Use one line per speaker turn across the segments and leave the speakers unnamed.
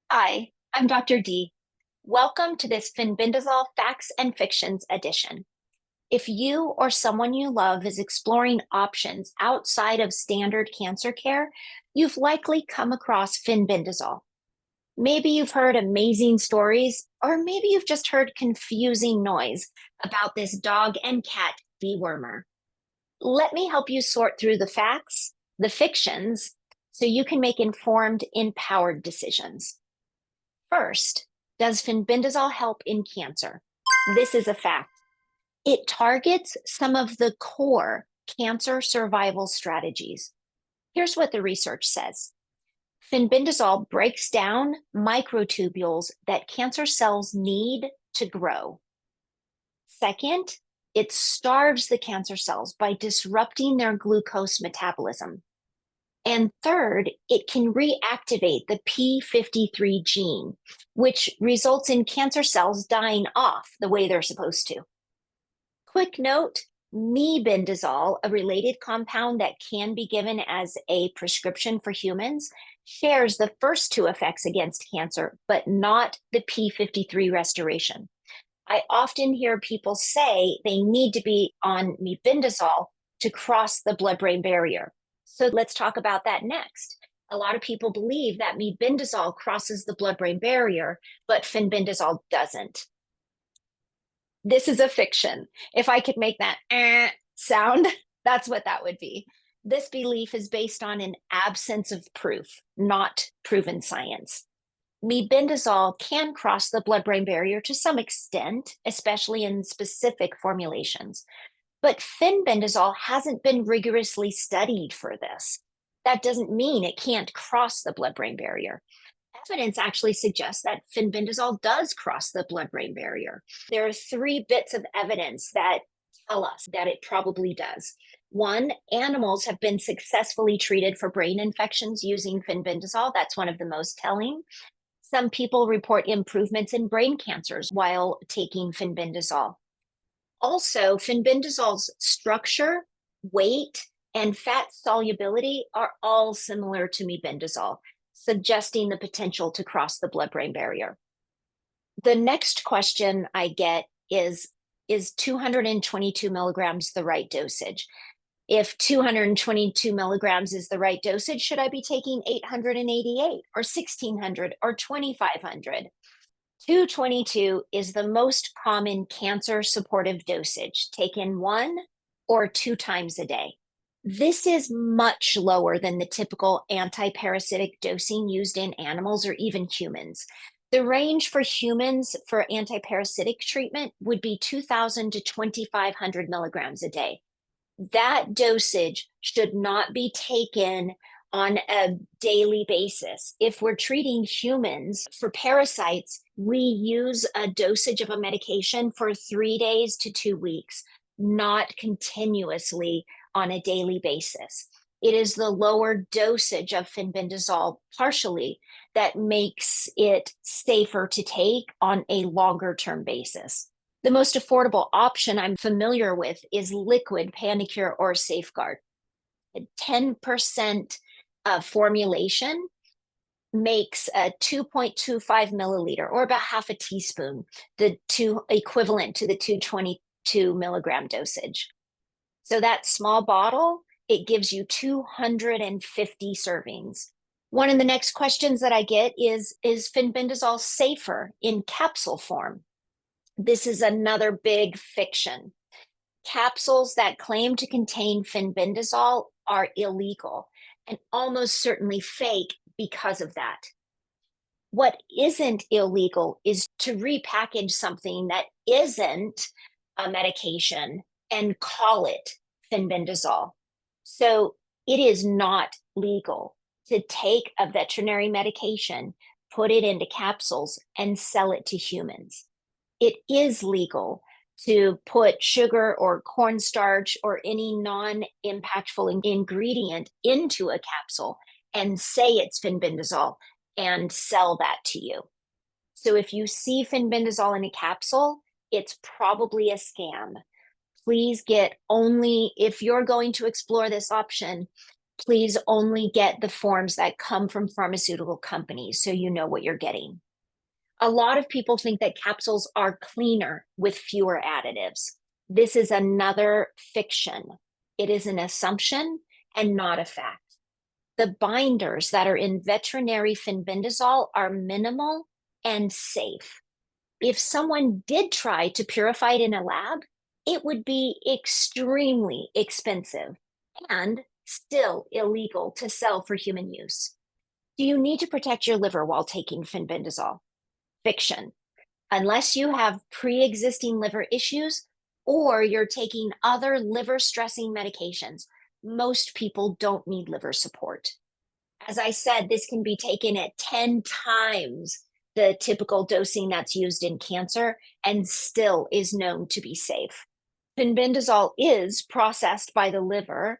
Hi, I'm Dr. D. Welcome to this Fenbendazole Facts and Fictions edition. If you or someone you love is exploring options outside of standard cancer care, you've likely come across fenbendazole. Maybe you've heard amazing stories, or maybe you've just heard confusing noise about this dog and cat dewormer. Let me help you sort through the facts, the fictions, so you can make informed, empowered decisions. First, does fenbendazole help in cancer? This is a fact. It targets some of the core cancer survival strategies. Here's what the research says. Fenbendazole breaks down microtubules that cancer cells need to grow. Second, it starves the cancer cells by disrupting their glucose metabolism. And third, it can reactivate the p53 gene, which results in cancer cells dying off the way they're supposed to. Quick note, mebendazole, a related compound that can be given as a prescription for humans, shares the first two effects against cancer, but not the p53 restoration. I often hear people say they need to be on mebendazole to cross the blood-brain barrier. So let's talk about that next. A lot of people believe that mebendazole crosses the blood-brain barrier, but fenbendazole doesn't. This is a fiction. If I could make that sound, that's what that would be. This belief is based on an absence of proof, not proven science. Mebendazole can cross the blood-brain barrier to some extent, especially in specific formulations. But fenbendazole hasn't been rigorously studied for this. That doesn't mean it can't cross the blood-brain barrier. Evidence actually suggests that fenbendazole does cross the blood-brain barrier. There are three bits of evidence that tell us that it probably does. One, animals have been successfully treated for brain infections using fenbendazole. That's one of the most telling. Some people report improvements in brain cancers while taking fenbendazole. Also, fenbendazole's structure, weight, and fat solubility are all similar to mebendazole, suggesting the potential to cross the blood-brain barrier. The next question I get is 222 milligrams the right dosage? If 222 milligrams is the right dosage, should I be taking 888 or 1600 or 2500? 222 is the most common cancer supportive dosage, taken 1 or 2 times a day. This is much lower than the typical antiparasitic dosing used in animals or even humans. The range for humans for antiparasitic treatment would be 2,000 to 2,500 milligrams a day. That dosage should not be taken on a daily basis. If we're treating humans for parasites, we use a dosage of a medication for 3 days to 2 weeks, not continuously on a daily basis. It is the lower dosage of fenbendazole partially that makes it safer to take on a longer term basis. The most affordable option I'm familiar with is liquid Panicure or Safeguard. A 10% formulation makes a 2.25 milliliter or about half a teaspoon, the two equivalent to the 222 milligram dosage. So that small bottle, it gives you 250 servings. One of the next questions that I get is fenbendazole safer in capsule form? This is another big fiction. Capsules that claim to contain fenbendazole are illegal and almost certainly fake because of that. What isn't illegal is to repackage something that isn't a medication and call it fenbendazole. So it is not legal to take a veterinary medication, put it into capsules, and sell it to humans. It is legal to put sugar or cornstarch or any non-impactful ingredient into a capsule and say it's fenbendazole and sell that to you. So if you see fenbendazole in a capsule, it's probably a scam. Please get only, if you're going to explore this option, Please only get the forms that come from pharmaceutical companies so you know what you're getting. A lot of people think that capsules are cleaner with fewer additives. This is another fiction. It is an assumption and not a fact. The binders that are in veterinary fenbendazole are minimal and safe. If someone did try to purify it in a lab, it would be extremely expensive and still illegal to sell for human use. Do you need to protect your liver while taking fenbendazole? Fiction. Unless you have pre-existing liver issues or you're taking other liver stressing medications, most people don't need liver support. As I said, this can be taken at 10 times the typical dosing that's used in cancer and still is known to be safe. Fenbendazole is processed by the liver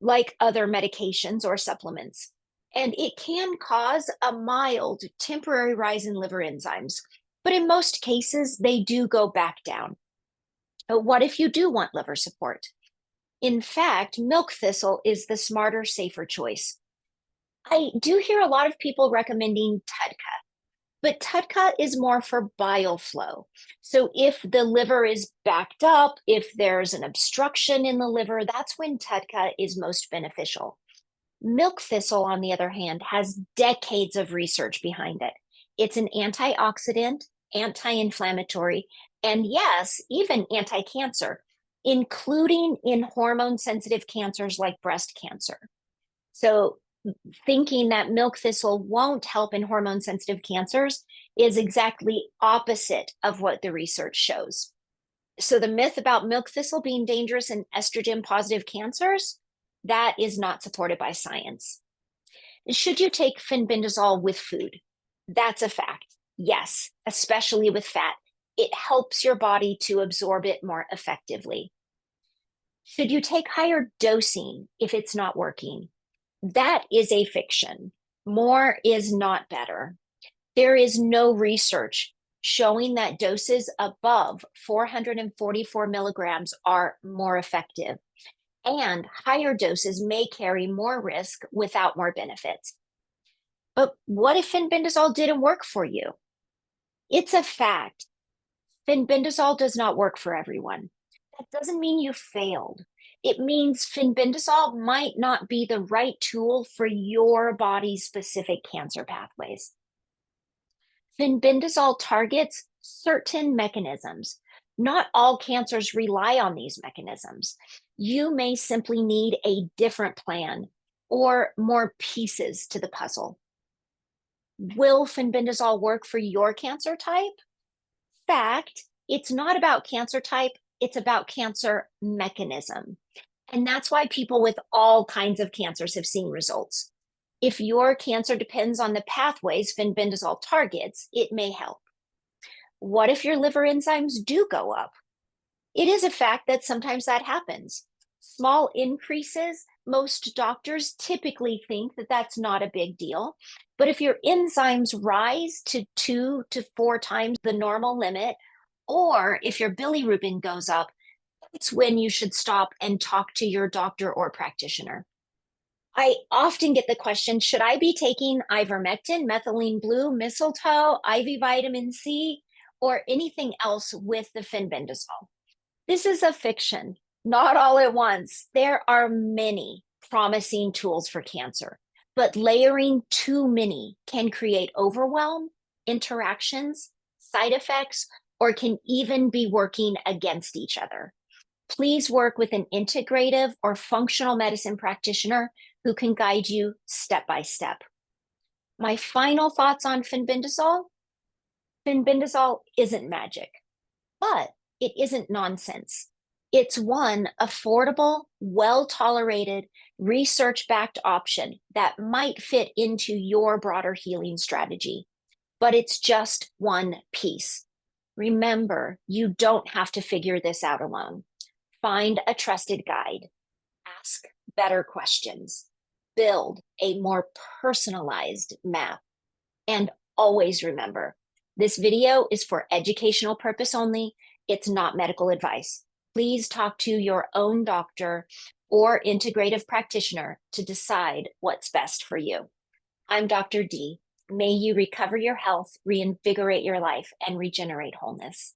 like other medications or supplements, and it can cause a mild temporary rise in liver enzymes, but in most cases, they do go back down. But what if you do want liver support? In fact, milk thistle is the smarter, safer choice. I do hear a lot of people recommending TUDCA, but TUDCA is more for bile flow. So if the liver is backed up, if there's an obstruction in the liver, that's when TUDCA is most beneficial. Milk thistle, on the other hand, has decades of research behind it. It's an antioxidant, anti-inflammatory, and yes, even anti-cancer, including in hormone-sensitive cancers like breast cancer. So thinking that milk thistle won't help in hormone-sensitive cancers is exactly opposite of what the research shows. So the myth about milk thistle being dangerous in estrogen-positive cancers, that is not supported by science. Should you take fenbendazole with food? That's a fact. Yes, especially with fat. It helps your body to absorb it more effectively. Should you take higher dosing if it's not working? That is a fiction. More is not better. There is no research showing that doses above 444 milligrams are more effective, and higher doses may carry more risk without more benefits. But what if fenbendazole didn't work for you? It's a fact. Fenbendazole does not work for everyone. That doesn't mean you failed. It means fenbendazole might not be the right tool for your body's specific cancer pathways. Fenbendazole targets certain mechanisms. Not all cancers rely on these mechanisms. You may simply need a different plan or more pieces to the puzzle. Will fenbendazole work for your cancer type? Fact, it's not about cancer type, it's about cancer mechanism. And that's why people with all kinds of cancers have seen results. If your cancer depends on the pathways fenbendazole targets, it may help. What if your liver enzymes do go up? It is a fact that sometimes that happens. Small increases, most doctors typically think that that's not a big deal. But if your enzymes rise to 2 to 4 times the normal limit, or if your bilirubin goes up, it's when you should stop and talk to your doctor or practitioner. I often get the question, should I be taking ivermectin, methylene blue, mistletoe, IV vitamin C, or anything else with the fenbendazole? This is a fiction, not all at once. There are many promising tools for cancer, but layering too many can create overwhelm, interactions, side effects, or can even be working against each other. Please work with an integrative or functional medicine practitioner who can guide you step by step. My final thoughts on fenbendazole. Fenbendazole isn't magic, but it isn't nonsense. It's one affordable, well-tolerated, research-backed option that might fit into your broader healing strategy, but it's just one piece. Remember, you don't have to figure this out alone. Find a trusted guide, ask better questions, build a more personalized map, and always remember, this video is for educational purpose only. It's not medical advice. Please talk to your own doctor or integrative practitioner to decide what's best for you. I'm Dr. D. May you recover your health, reinvigorate your life, and regenerate wholeness.